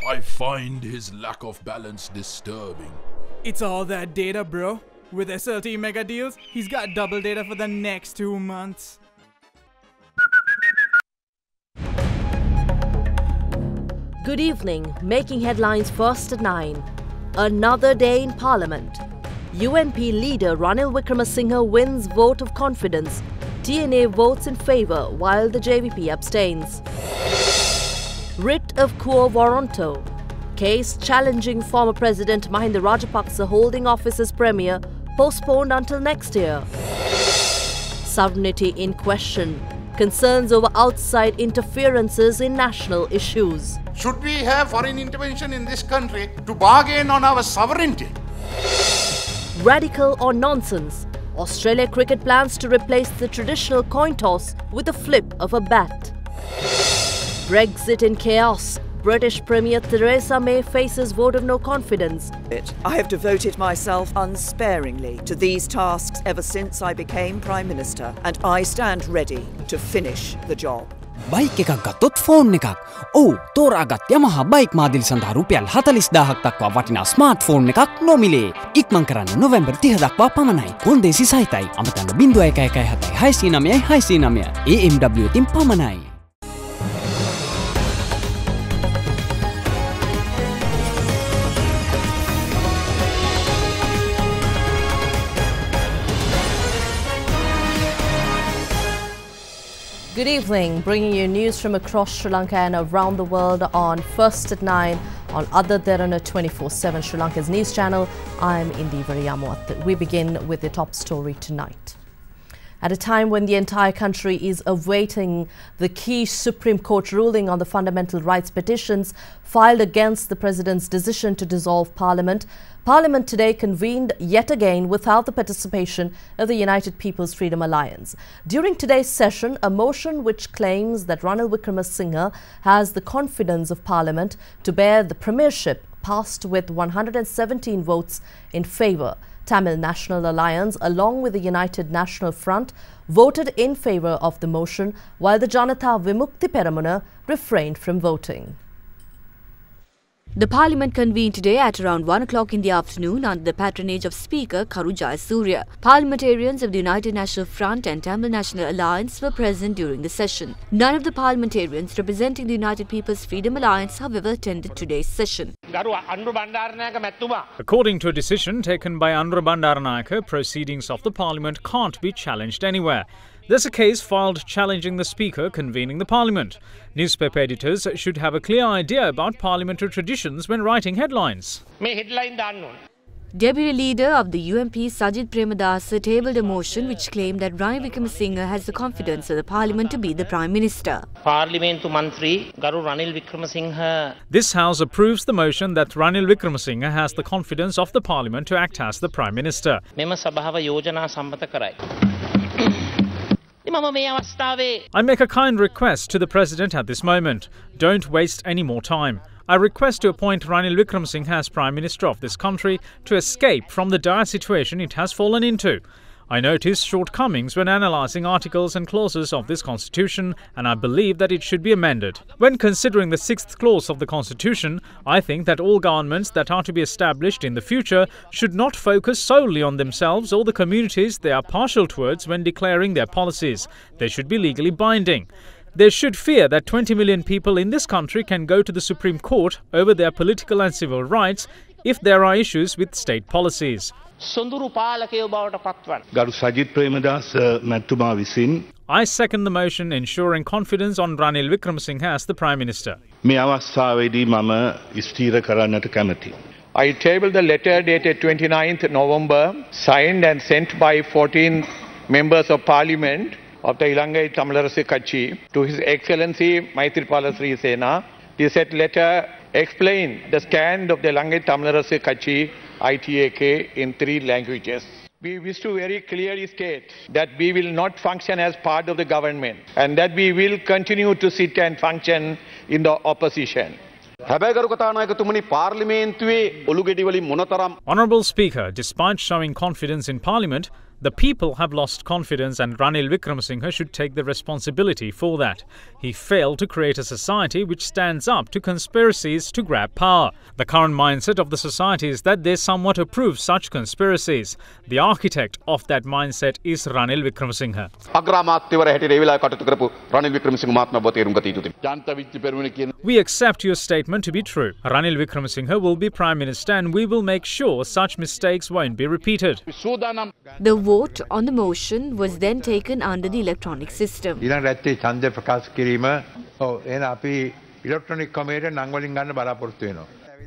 I find his lack of balance disturbing. It's all that data, bro. With SLT mega deals, he's got double data for the next 2 months. Good evening. Making headlines first at 9. Another day in Parliament. UNP leader Ranil Wickremesinghe wins vote of confidence. TNA votes in favour while the JVP abstains. Writ of quo warranto. Case challenging former President Mahinda Rajapaksa holding office as Premier postponed until next year. Sovereignty in question. Concerns over outside interferences in national issues. Should we have foreign intervention in this country to bargain on our sovereignty? Radical or nonsense? Australia cricket plans to replace the traditional coin toss with a flip of a bat. Brexit in chaos. British Premier Theresa May faces vote of no confidence. I have devoted myself unsparingly to these tasks ever since I became Prime Minister, and I stand ready to finish the job. Bike එකක් ගත්තොත් phone එකක්. ඔව් තෝරාගත් Yamaha bike මාදිලි සඳහා රුපියල් 40000ක් දක්වා වටිනා smart phone එකක් නොමිලේ. ඉක්මන් කරන්න නොවැම්බර් 30 දක්වා පමණයි. කොන්දේසි සහිතයි. අමතන්න 0117 699 699 AMW තින් පමණයි. Good evening, bringing you news from across Sri Lanka and around the world on First at 9 on Other Derana 24/7 Sri Lanka's news channel. I'm Indi Variyamawat. We begin with the top story tonight. At a time when the entire country is awaiting the key Supreme Court ruling on the fundamental rights petitions filed against the President's decision to dissolve Parliament, Parliament today convened yet again without the participation of the United People's Freedom Alliance. During today's session, a motion which claims that Ranil Wickremesinghe has the confidence of Parliament to bear the premiership passed with 117 votes in favour. Tamil National Alliance, along with the United National Front, voted in favour of the motion, while the Janatha Vimukti Peramuna refrained from voting. The Parliament convened today at around 1 o'clock in the afternoon under the patronage of Speaker Karu Jayasuriya. Parliamentarians of the United National Front and Tamil National Alliance were present during the session. None of the parliamentarians representing the United People's Freedom Alliance, however, attended today's session. According to a decision taken by Anura Bandaranayake, proceedings of the Parliament can't be challenged anywhere. There's a case filed challenging the Speaker convening the Parliament. Newspaper editors should have a clear idea about parliamentary traditions when writing headlines. Deputy Leader of the UMP Sajid Premadasa tabled a motion which claimed that Ranil Wickremesinghe has the confidence of the Parliament to be the Prime Minister. This House approves the motion that Ranil Wickremesinghe has the confidence of the Parliament to act as the Prime Minister. I make a kind request to the President at this moment. Don't waste any more time. I request to appoint Ranil Wickremesinghe as Prime Minister of this country to escape from the dire situation it has fallen into. I notice shortcomings when analysing articles and clauses of this Constitution, and I believe that it should be amended. When considering the 6th clause of the Constitution, I think that all governments that are to be established in the future should not focus solely on themselves or the communities they are partial towards when declaring their policies. They should be legally binding. They should fear that 20 million people in this country can go to the Supreme Court over their political and civil rights if there are issues with state policies. I second the motion ensuring confidence on Ranil Wickremesinghe as the Prime Minister. I tabled the letter dated 29th November, signed and sent by 14 members of Parliament of the Ilangai Tamilarase Kachi to His Excellency Maithripala Sri Sena. The said letter explained the stand of the Ilangai Tamilarase Kachi ITAK in 3 languages. We wish to very clearly state that we will not function as part of the government and that we will continue to sit and function in the opposition. Honourable Speaker, despite showing confidence in Parliament, The people have lost confidence and Ranil Wickremesinghe should take the responsibility for that. He failed to create a society which stands up to conspiracies to grab power. The current mindset of the society is that they somewhat approve such conspiracies. The architect of that mindset is Ranil Wickremesinghe. We accept your statement to be true. Ranil Wickremesinghe will be Prime Minister and we will make sure such mistakes won't be repeated. The vote on the motion was then taken under the electronic system.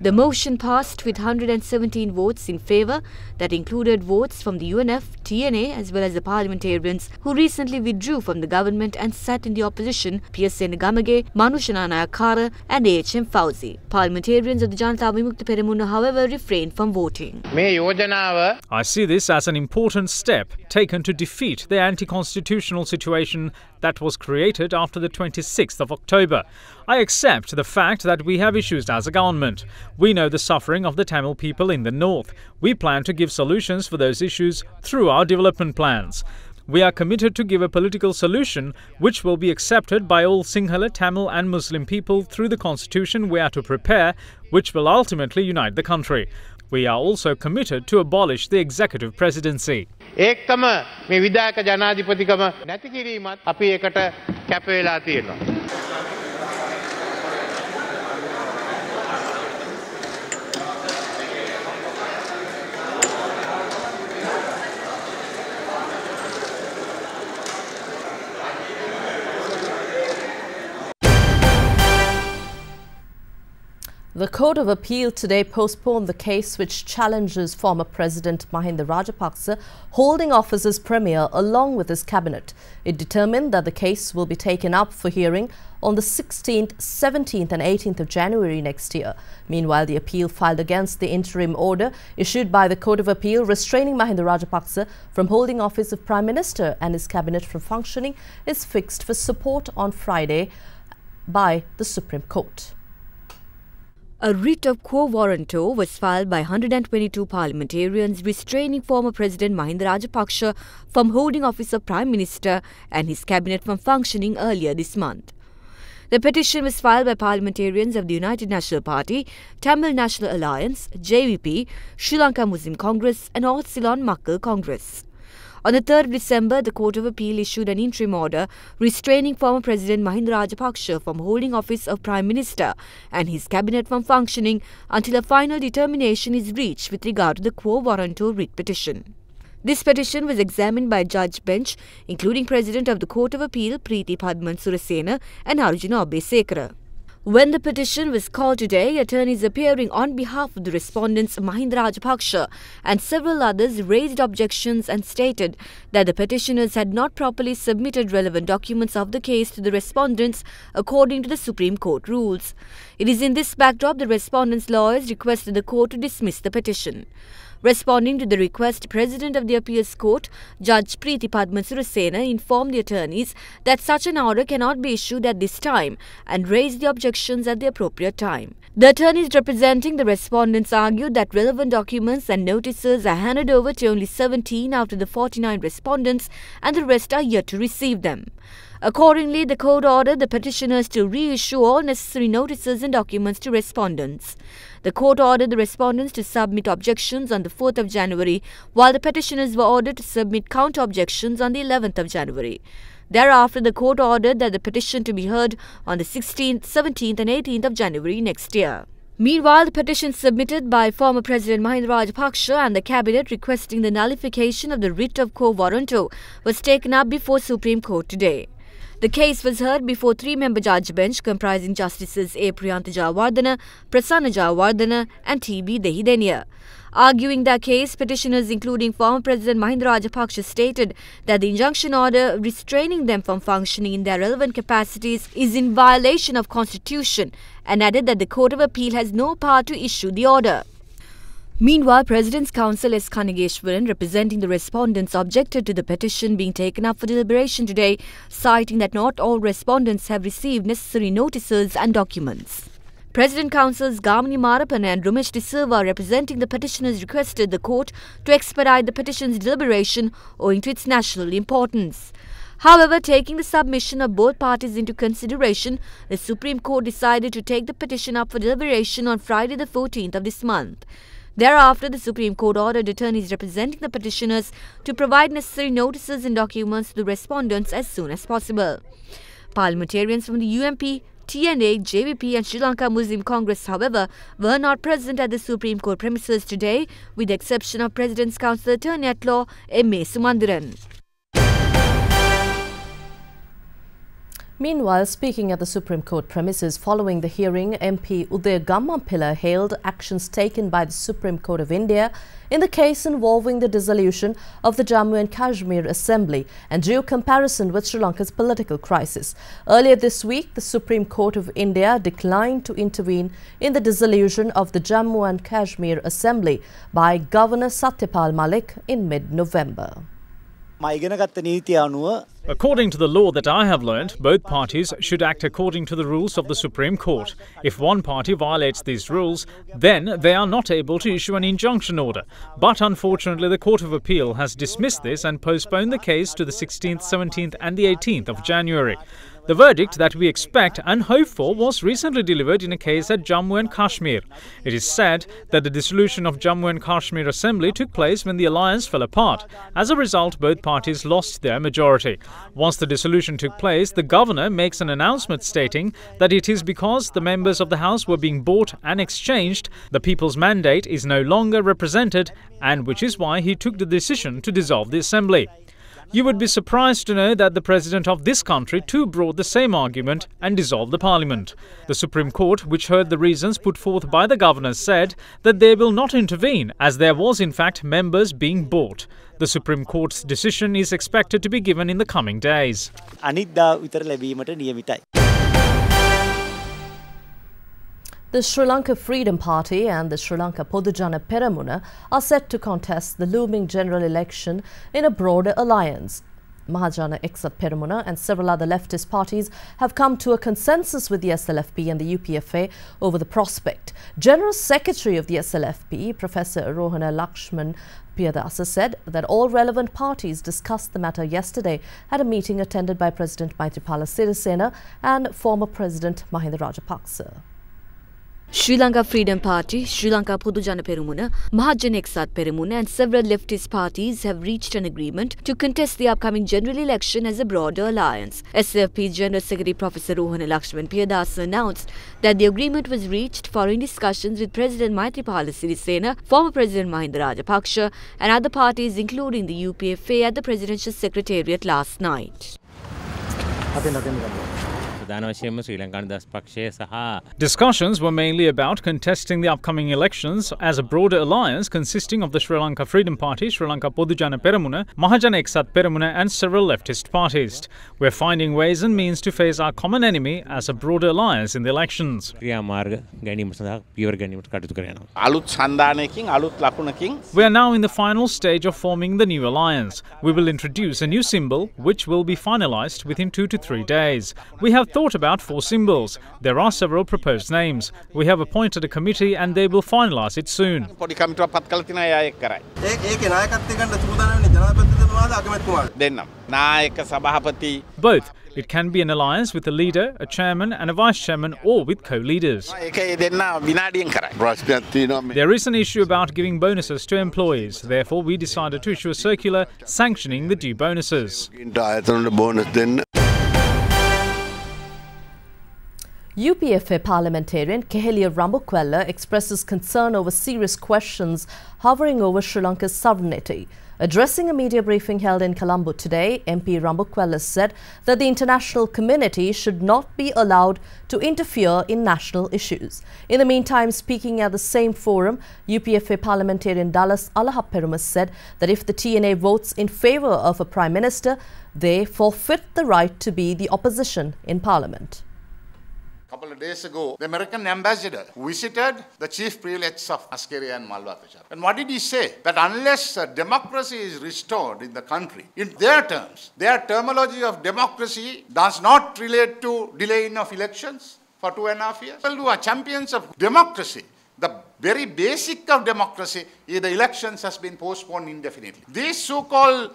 The motion passed with 117 votes in favour, that included votes from the UNF, TNA as well as the parliamentarians who recently withdrew from the government and sat in the opposition, PSN Gamage, Manushana Nayakara and AHM Fauzi. Parliamentarians of the Janata Vimukta Peramuna, however, refrained from voting. I see this as an important step taken to defeat the anti-constitutional situation that was created after the 26th of October. I accept the fact that we have issues as a government. We know the suffering of the Tamil people in the north. We plan to give solutions for those issues through our development plans. We are committed to give a political solution which will be accepted by all Sinhala, Tamil and Muslim people through the constitution we are to prepare, which will ultimately unite the country. We are also committed to abolish the executive presidency. The Court of Appeal today postponed the case which challenges former President Mahinda Rajapaksa holding office as Premier along with his cabinet. It determined that the case will be taken up for hearing on the 16th, 17th and 18th of January next year. Meanwhile, the appeal filed against the interim order issued by the Court of Appeal restraining Mahinda Rajapaksa from holding office of Prime Minister and his cabinet from functioning is fixed for support on Friday by the Supreme Court. A writ of quo warranto was filed by 122 parliamentarians restraining former President Mahinda Rajapaksa from holding office of Prime Minister and his cabinet from functioning earlier this month. The petition was filed by parliamentarians of the United National Party, Tamil National Alliance, JVP, Sri Lanka Muslim Congress and North Ceylon Makkal Congress. On the 3rd of December, the Court of Appeal issued an interim order restraining former President Mahinda Rajapaksa from holding office of Prime Minister and his cabinet from functioning until a final determination is reached with regard to the quo warranto writ petition. This petition was examined by a judge bench, including President of the Court of Appeal Preeti Padman Surasena and Arjuna Abbesekara. When the petition was called today, attorneys appearing on behalf of the respondents Mahinda Rajapaksa and several others raised objections and stated that the petitioners had not properly submitted relevant documents of the case to the respondents according to the Supreme Court rules. It is in this backdrop the respondents' lawyers requested the court to dismiss the petition. Responding to the request, President of the Appeals Court, Judge Preeti Padman Surasena, informed the attorneys that such an order cannot be issued at this time and raised the objections at the appropriate time. The attorneys representing the respondents argued that relevant documents and notices are handed over to only 17 out of the 49 respondents and the rest are yet to receive them. Accordingly, the court ordered the petitioners to reissue all necessary notices and documents to respondents. The court ordered the respondents to submit objections on the 4th of January, while the petitioners were ordered to submit counter-objections on the 11th of January. Thereafter, the court ordered that the petition to be heard on the 16th, 17th and 18th of January next year. Meanwhile, the petition submitted by former President Mahinda Rajapaksa and the cabinet requesting the nullification of the writ of quo warranto was taken up before Supreme Court today. The case was heard before three-member judge bench comprising Justices A. Priyantha Jayawardena, Prasanna Jayawardena and T.B. Dehideniya. Arguing their case, petitioners including former President Mahinda Rajapaksa stated that the injunction order restraining them from functioning in their relevant capacities is in violation of Constitution and added that the Court of Appeal has no power to issue the order. Meanwhile, President's Counsel S. Kanigeshwaran, representing the respondents, objected to the petition being taken up for deliberation today, citing that not all respondents have received necessary notices and documents. President Counsels Gamini Marapana and Ramesh De Silva representing the petitioners requested the court to expedite the petition's deliberation owing to its national importance. However, taking the submission of both parties into consideration, the Supreme Court decided to take the petition up for deliberation on Friday the 14th of this month. Thereafter, the Supreme Court ordered attorneys representing the petitioners to provide necessary notices and documents to the respondents as soon as possible. Parliamentarians from the UMP, TNA, JVP and Sri Lanka Muslim Congress, however, were not present at the Supreme Court premises today, with the exception of President's Counsel Attorney at Law M.A. Sumandiran. Meanwhile, speaking at the Supreme Court premises following the hearing, MP Uday Gammampilla hailed actions taken by the Supreme Court of India in the case involving the dissolution of the Jammu and Kashmir Assembly and drew comparison with Sri Lanka's political crisis. Earlier this week, the Supreme Court of India declined to intervene in the dissolution of the Jammu and Kashmir Assembly by Governor Satyapal Malik in mid-November. According to the law that I have learned, both parties should act according to the rules of the Supreme Court. If one party violates these rules, then they are not able to issue an injunction order. But unfortunately, the Court of Appeal has dismissed this and postponed the case to the 16th, 17th and the 18th of January. The verdict that we expect and hope for was recently delivered in a case at Jammu and Kashmir. It is said that the dissolution of Jammu and Kashmir Assembly took place when the alliance fell apart. As a result, both parties lost their majority. Once the dissolution took place, the governor makes an announcement stating that it is because the members of the House were being bought and exchanged, the people's mandate is no longer represented, and which is why he took the decision to dissolve the Assembly. You would be surprised to know that the President of this country too brought the same argument and dissolved the Parliament. The Supreme Court, which heard the reasons put forth by the governors, said that they will not intervene as there was in fact members being bought. The Supreme Court's decision is expected to be given in the coming days. The Sri Lanka Freedom Party and the Sri Lanka Podujana Peramuna are set to contest the looming general election in a broader alliance. Mahajana Eksat Peramuna and several other leftist parties have come to a consensus with the SLFP and the UPFA over the prospect. General Secretary of the SLFP, Professor Rohana Lakshman Piyadasa, said that all relevant parties discussed the matter yesterday at a meeting attended by President Maithripala Sirisena and former President Mahinda Rajapaksa. Sri Lanka Freedom Party, Sri Lanka Podujana Peramuna, Mahajana Eksat Peramuna and several leftist parties have reached an agreement to contest the upcoming general election as a broader alliance. SLFP General Secretary Professor Rohana Lakshman Piyadasa announced that the agreement was reached following discussions with President Maithripala Sirisena, former President Mahinda Rajapaksa and other parties including the UPFA at the Presidential Secretariat last night. Discussions were mainly about contesting the upcoming elections as a broader alliance consisting of the Sri Lanka Freedom Party, Sri Lanka Podujana Peramuna, Mahajana Eksat Peramuna and several leftist parties. We're finding ways and means to face our common enemy as a broader alliance in the elections. We are now in the final stage of forming the new alliance. We will introduce a new symbol which will be finalized within 2 to 3 days. We have thought about 4 symbols. There are several proposed names. We have appointed a committee and they will finalize it soon. Both. It can be an alliance with a leader, a chairman and a vice chairman or with co-leaders. There is an issue about giving bonuses to employees. Therefore, we decided to issue a circular sanctioning the due bonuses. UPFA parliamentarian Kehelia Rambukwella expresses concern over serious questions hovering over Sri Lanka's sovereignty. Addressing a media briefing held in Colombo today, MP Rambukwella said that the international community should not be allowed to interfere in national issues. In the meantime, speaking at the same forum, UPFA parliamentarian Dallas Alahaperumas said that if the TNA votes in favour of a Prime Minister, they forfeit the right to be the opposition in Parliament. A couple of days ago, the American ambassador visited the chief prelates of Askeria and Malwakachar. And what did he say? That unless democracy is restored in the country, in their terms, their terminology of democracy does not relate to delaying of elections. for 2.5 years. People who are champions of democracy, the very basic of democracy is the elections has been postponed indefinitely. These so-called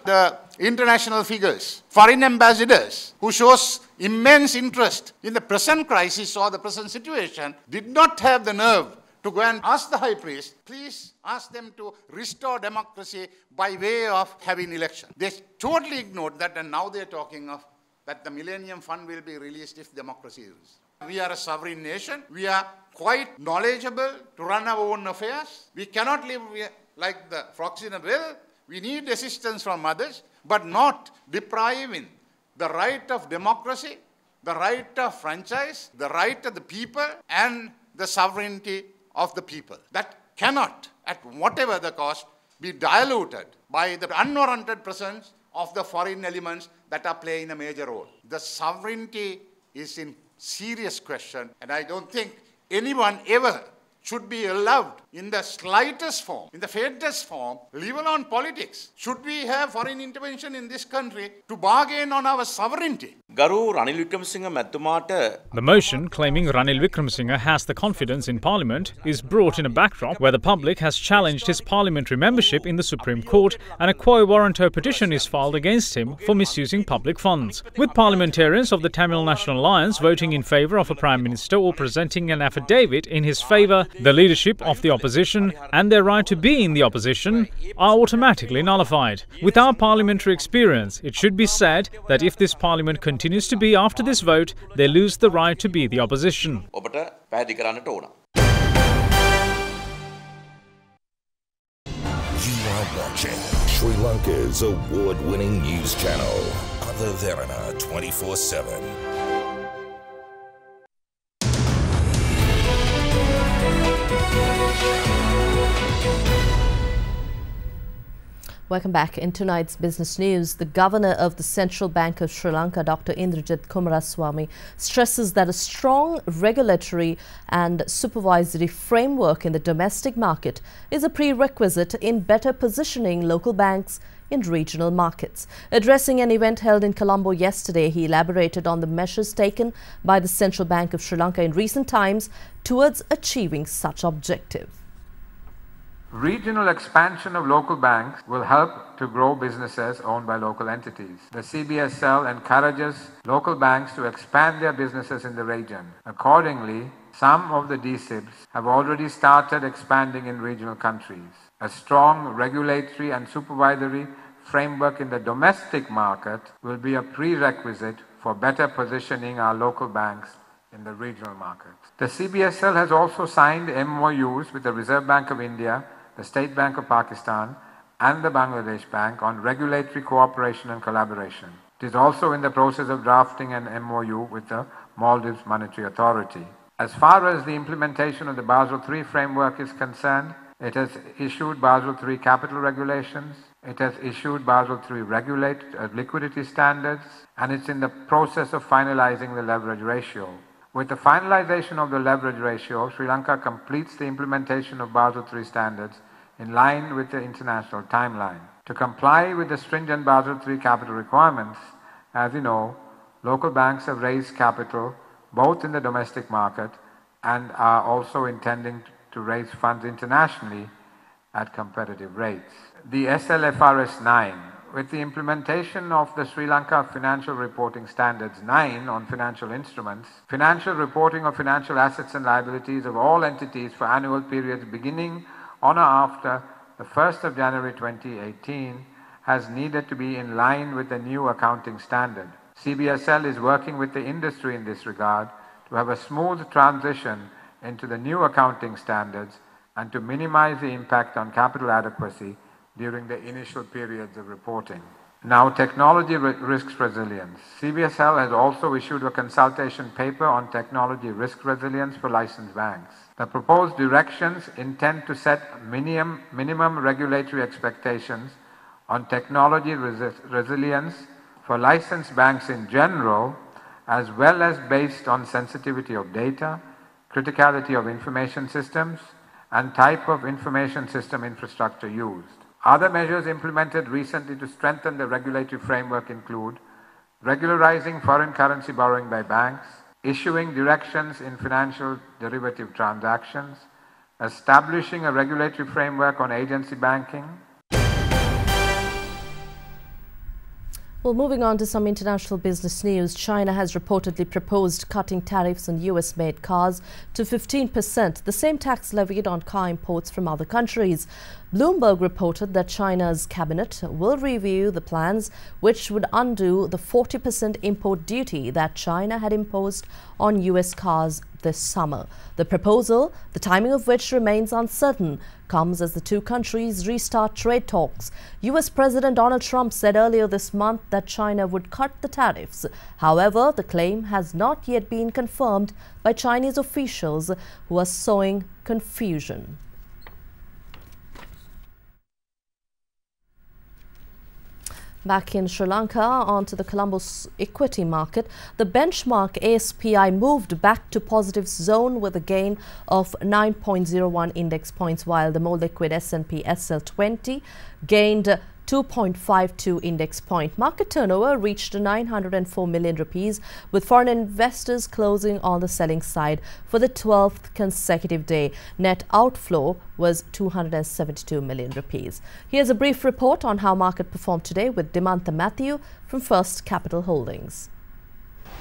international figures, foreign ambassadors, who shows immense interest in the present crisis or the present situation, did not have the nerve to go and ask the high priest, please ask them to restore democracy by way of having election. They totally ignored that, and now they're talking of that the Millennium Fund will be released if democracy is. We are a sovereign nation. We are quite knowledgeable to run our own affairs. We cannot live like the frogs in a well. We need assistance from others, but not depriving the right of democracy, the right of franchise, the right of the people, and the sovereignty of the people. That cannot, at whatever the cost, be diluted by the unwarranted presence of the foreign elements that are playing a major role. The sovereignty is in serious question, and I don't think anyone ever should be allowed in the slightest form, in the faintest form, leave alone politics. Should we have foreign intervention in this country to bargain on our sovereignty? The motion claiming Ranil Wickremesinghe has the confidence in Parliament is brought in a backdrop where the public has challenged his parliamentary membership in the Supreme Court, and a quo warranto petition is filed against him for misusing public funds. With parliamentarians of the Tamil National Alliance voting in favour of a Prime Minister or presenting an affidavit in his favour, the leadership of the opposition and their right to be in the opposition are automatically nullified. With our parliamentary experience, it should be said that if this parliament continues to be after this vote, they lose the right to be the opposition. You are watching Sri Lanka's award-winning news channel, Derana 24/7. Welcome back. In tonight's business news, the governor of the Central Bank of Sri Lanka, Dr. Indrajit Kumaraswamy, stresses that a strong regulatory and supervisory framework in the domestic market is a prerequisite in better positioning local banks in regional markets. Addressing an event held in Colombo yesterday, he elaborated on the measures taken by the Central Bank of Sri Lanka in recent times towards achieving such objective. Regional expansion of local banks will help to grow businesses owned by local entities. The CBSL encourages local banks to expand their businesses in the region. Accordingly, some of the DSIBs have already started expanding in regional countries. A strong regulatory and supervisory framework in the domestic market will be a prerequisite for better positioning our local banks in the regional market. The CBSL has also signed MOUs with the Reserve Bank of India, the State Bank of Pakistan and the Bangladesh Bank on regulatory cooperation and collaboration. It is also in the process of drafting an MOU with the Maldives Monetary Authority. As far as the implementation of the Basel III framework is concerned, it has issued Basel III capital regulations, it has issued Basel III liquidity standards, and it's in the process of finalizing the leverage ratio. With the finalization of the leverage ratio, Sri Lanka completes the implementation of Basel III standards in line with the international timeline. To comply with the stringent Basel III capital requirements, as you know, local banks have raised capital both in the domestic market and are also intending to raise funds internationally at competitive rates. The SLFRS 9, with the implementation of the Sri Lanka Financial Reporting Standards 9 on financial instruments, financial reporting of financial assets and liabilities of all entities for annual periods beginning on or after the 1st of January 2018 has needed to be in line with the new accounting standard. CBSL is working with the industry in this regard to have a smooth transition into the new accounting standards and to minimize the impact on capital adequacy during the initial periods of reporting. Now, technology risks resilience. CBSL has also issued a consultation paper on technology risk resilience for licensed banks. The proposed directions intend to set minimum regulatory expectations on technology resilience for licensed banks in general, as well as based on sensitivity of data, criticality of information systems, and type of information system infrastructure used. Other measures implemented recently to strengthen the regulatory framework include regularizing foreign currency borrowing by banks, issuing directions in financial derivative transactions, establishing a regulatory framework on agency banking. Well, moving on to some international business news, China has reportedly proposed cutting tariffs on US-made cars to 15%, the same tax levied on car imports from other countries. Bloomberg reported that China's cabinet will review the plans, which would undo the 40% import duty that China had imposed on US cars this summer. The proposal, the timing of which remains uncertain, comes as the two countries restart trade talks. US President Donald Trump said earlier this month that China would cut the tariffs. However, the claim has not yet been confirmed by Chinese officials, who are sowing confusion. Back in Sri Lanka, onto the Colombo equity market, the benchmark ASPI moved back to positive zone with a gain of 9.01 index points, while the more liquid S&P SL20 gained 2.52 index point. Market turnover reached 904 million rupees, with foreign investors closing on the selling side for the 12th consecutive day. Net outflow was 272 million rupees. Here's a brief report on how market performed today with Dimantha Matthew from First Capital Holdings.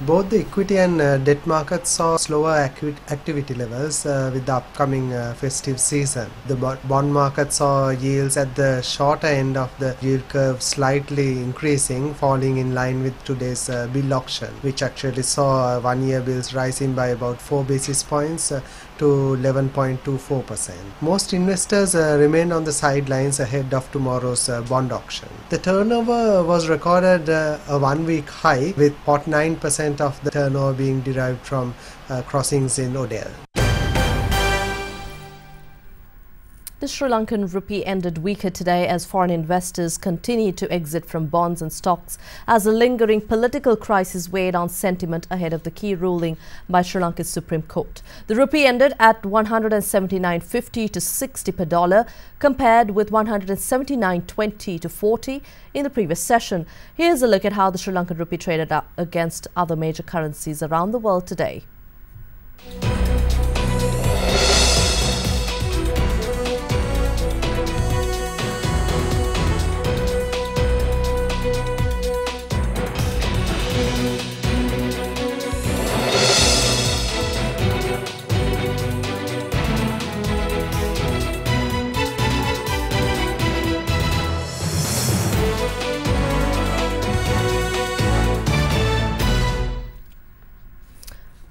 Both the equity and debt markets saw slower activity levels with the upcoming festive season. The bond market saw yields at the shorter end of the yield curve slightly increasing, falling in line with today's bill auction, which actually saw one-year bills rising by about 4 basis points to 11.24%. Most investors remained on the sidelines ahead of tomorrow's bond auction. The turnover was recorded a one-week high, with 49% of the turnover being derived from crossings in Odell. The Sri Lankan rupee ended weaker today as foreign investors continued to exit from bonds and stocks as a lingering political crisis weighed on sentiment ahead of the key ruling by Sri Lanka's Supreme Court. The rupee ended at 179.50 to 60 per dollar, compared with 179.20 to 40 in the previous session. Here's a look at how the Sri Lankan rupee traded up against other major currencies around the world today.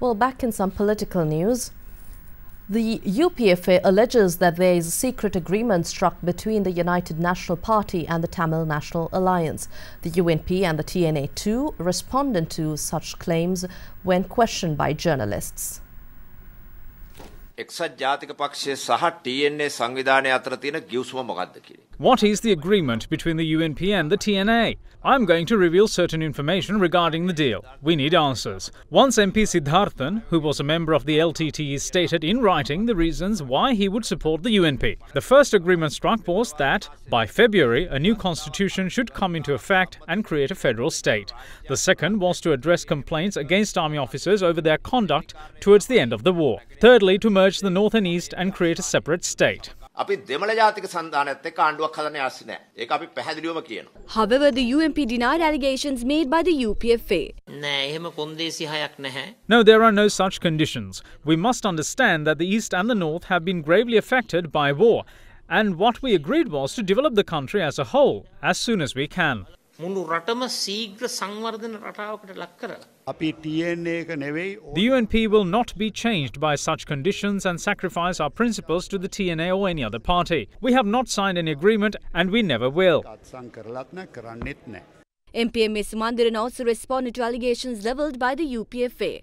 Well, back in some political news, the UPFA alleges that there is a secret agreement struck between the United National Party and the Tamil National Alliance. The UNP and the TNA too responded to such claims when questioned by journalists. What is the agreement between the UNP and the TNA? I'm going to reveal certain information regarding the deal. We need answers. Once MP Siddharthan, who was a member of the LTTE, stated in writing the reasons why he would support the UNP. The first agreement struck was that by February, a new constitution should come into effect and create a federal state. The second was to address complaints against army officers over their conduct towards the end of the war. Thirdly, to merge the North and East and create a separate state. However, the UNP denied allegations made by the UPFA. No, there are no such conditions. We must understand that the East and the North have been gravely affected by war, and what we agreed was to develop the country as a whole as soon as we can. The UNP will not be changed by such conditions and sacrifice our principles to the TNA or any other party. We have not signed any agreement and we never will. MPMA Sumandiran also responded to allegations levelled by the UPFA.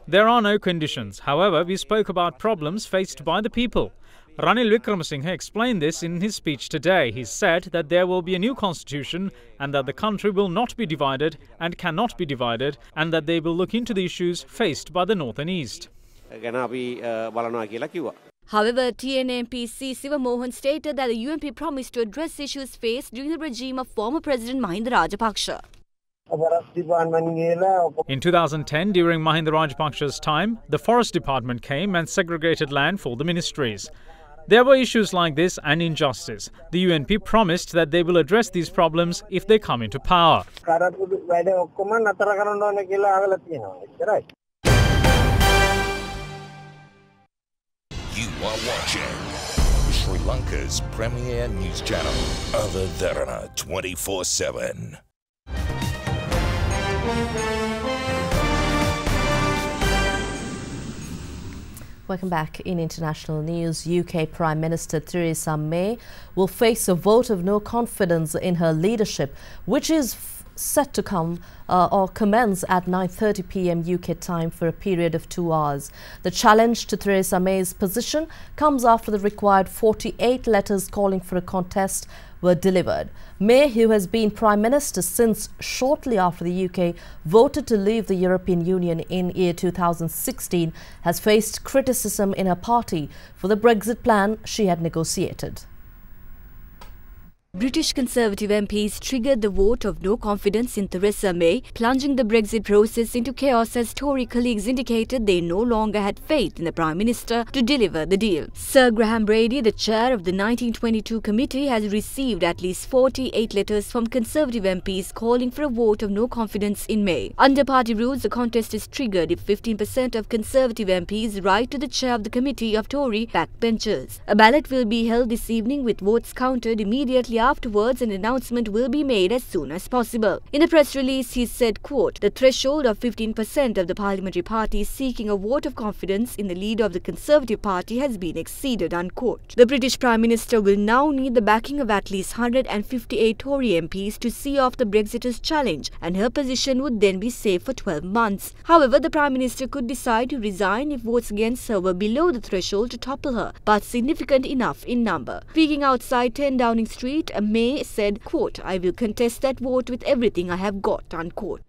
There are no conditions. However, we spoke about problems faced by the people. Ranil Wickremesinghe explained this in his speech today. He said that there will be a new constitution and that the country will not be divided and cannot be divided, and that they will look into the issues faced by the North and East. However, TNA MP C. Sivamohan stated that the UNP promised to address issues faced during the regime of former President Mahinda Rajapaksa. In 2010, during Mahinda Rajapaksa's time, the Forest Department came and segregated land for the ministries. There were issues like this and injustice. The UNP promised that they will address these problems if they come into power. You are watching Sri Lanka's premier news channel, Derana 24/7. Welcome back. In international news, UK Prime Minister Theresa May will face a vote of no confidence in her leadership, which is set to commence at 9:30 p.m. UK time for a period of 2 hours. The challenge to Theresa May's position comes after the required 48 letters calling for a contest were delivered. May, who has been Prime Minister since shortly after the UK voted to leave the European Union in year 2016, has faced criticism in her party for the Brexit plan she had negotiated. British Conservative MPs triggered the vote of no confidence in Theresa May, plunging the Brexit process into chaos as Tory colleagues indicated they no longer had faith in the Prime Minister to deliver the deal. Sir Graham Brady, the chair of the 1922 committee, has received at least 48 letters from Conservative MPs calling for a vote of no confidence in May. Under party rules, the contest is triggered if 15% of Conservative MPs write to the chair of the committee of Tory backbenchers. A ballot will be held this evening with votes counted immediately afterwards. An announcement will be made as soon as possible. In a press release, he said, quote, "The threshold of 15% of the parliamentary party seeking a vote of confidence in the leader of the Conservative Party has been exceeded," unquote. The British Prime Minister will now need the backing of at least 158 Tory MPs to see off the Brexiters' challenge, and her position would then be safe for 12 months. However, the Prime Minister could decide to resign if votes against her were below the threshold to topple her, but significant enough in number. Speaking outside 10 Downing Street, May said, quote, "I will contest that vote with everything I have got," unquote.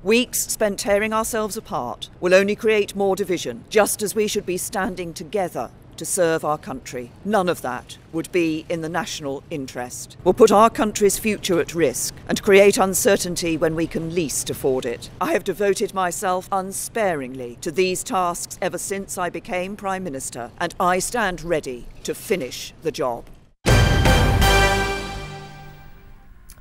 Weeks spent tearing ourselves apart will only create more division, just as we should be standing together to serve our country. None of that would be in the national interest. We'll put our country's future at risk and create uncertainty when we can least afford it. I have devoted myself unsparingly to these tasks ever since I became Prime Minister, and I stand ready to finish the job.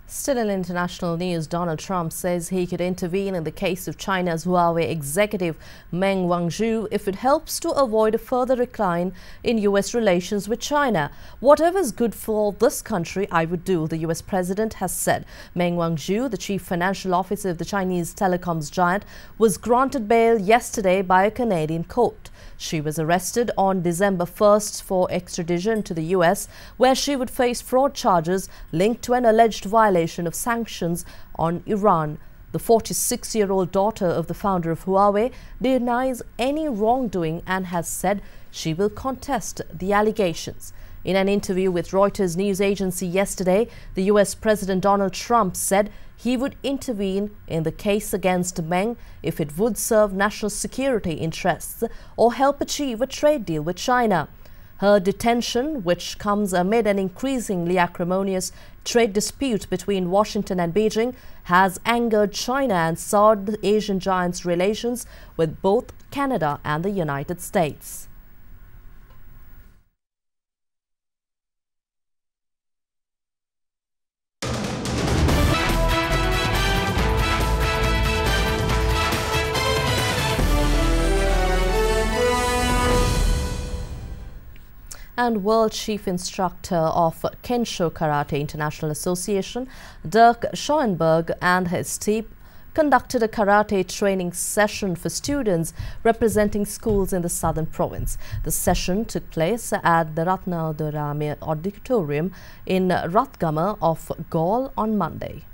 Still in international news, Donald Trump says he could intervene in the case of China's Huawei executive Meng Wanzhou if it helps to avoid a further decline in U.S. relations with China. "Whatever is good for this country, I would do," the U.S. president has said. Meng Wanzhou, the chief financial officer of the Chinese telecoms giant, was granted bail yesterday by a Canadian court. She was arrested on December 1st for extradition to the U.S., where she would face fraud charges linked to an alleged violation of sanctions on Iran. The 46-year-old daughter of the founder of Huawei denies any wrongdoing and has said she will contest the allegations. In an interview with Reuters news agency yesterday, the U.S. President Donald Trump said he would intervene in the case against Meng if it would serve national security interests or help achieve a trade deal with China. Her detention, which comes amid an increasingly acrimonious trade dispute between Washington and Beijing, has angered China and soured the Asian giant's relations with both Canada and the United States. And World Chief Instructor of Kensho Karate International Association, Dirk Schoenberg, and his team conducted a karate training session for students representing schools in the southern province. The session took place at the Ratnadorame Auditorium in Ratgama of Gaul on Monday.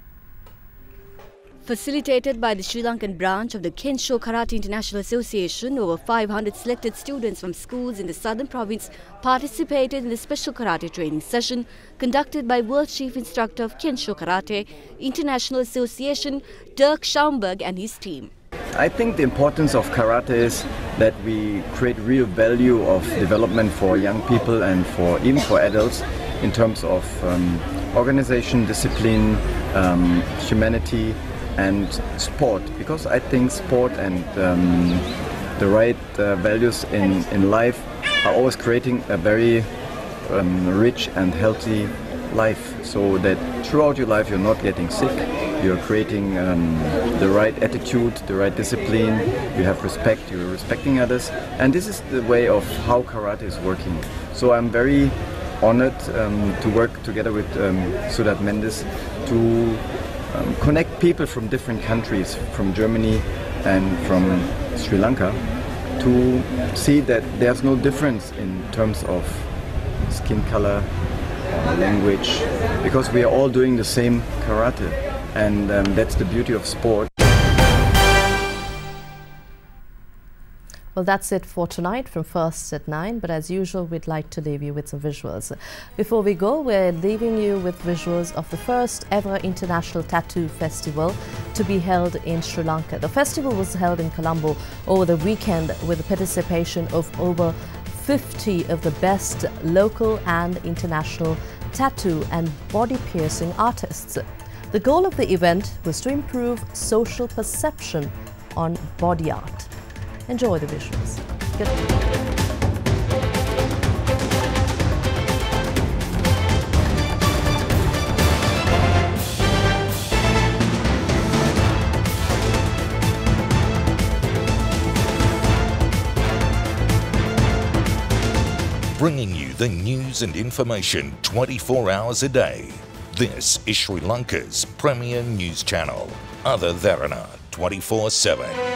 Facilitated by the Sri Lankan branch of the Kensho Karate International Association, over 500 selected students from schools in the southern province participated in the special karate training session conducted by World Chief Instructor of Kensho Karate International Association, Dirk Schoenberg, and his team. I think the importance of karate is that we create real value of development for young people and even for adults in terms of organization, discipline, humanity, and sport, because I think sport and the right values in life are always creating a very rich and healthy life, so that throughout your life you're not getting sick, you're creating the right attitude, the right discipline, you have respect, you're respecting others, and this is the way of how karate is working. So I'm very honored to work together with Sudat Mendes to connect people from different countries, from Germany and from Sri Lanka, to see that there's no difference in terms of skin color, language, because we are all doing the same karate, and that's the beauty of sport. Well, that's it for tonight from First at 9, but as usual, we'd like to leave you with some visuals. Before we go, we're leaving you with visuals of the first ever International Tattoo Festival to be held in Sri Lanka. The festival was held in Colombo over the weekend with the participation of over 50 of the best local and international tattoo and body piercing artists. The goal of the event was to improve social perception on body art. Enjoy the visuals. Good night. Bringing you the news and information 24 hours a day. This is Sri Lanka's premier news channel, Derana 24/7.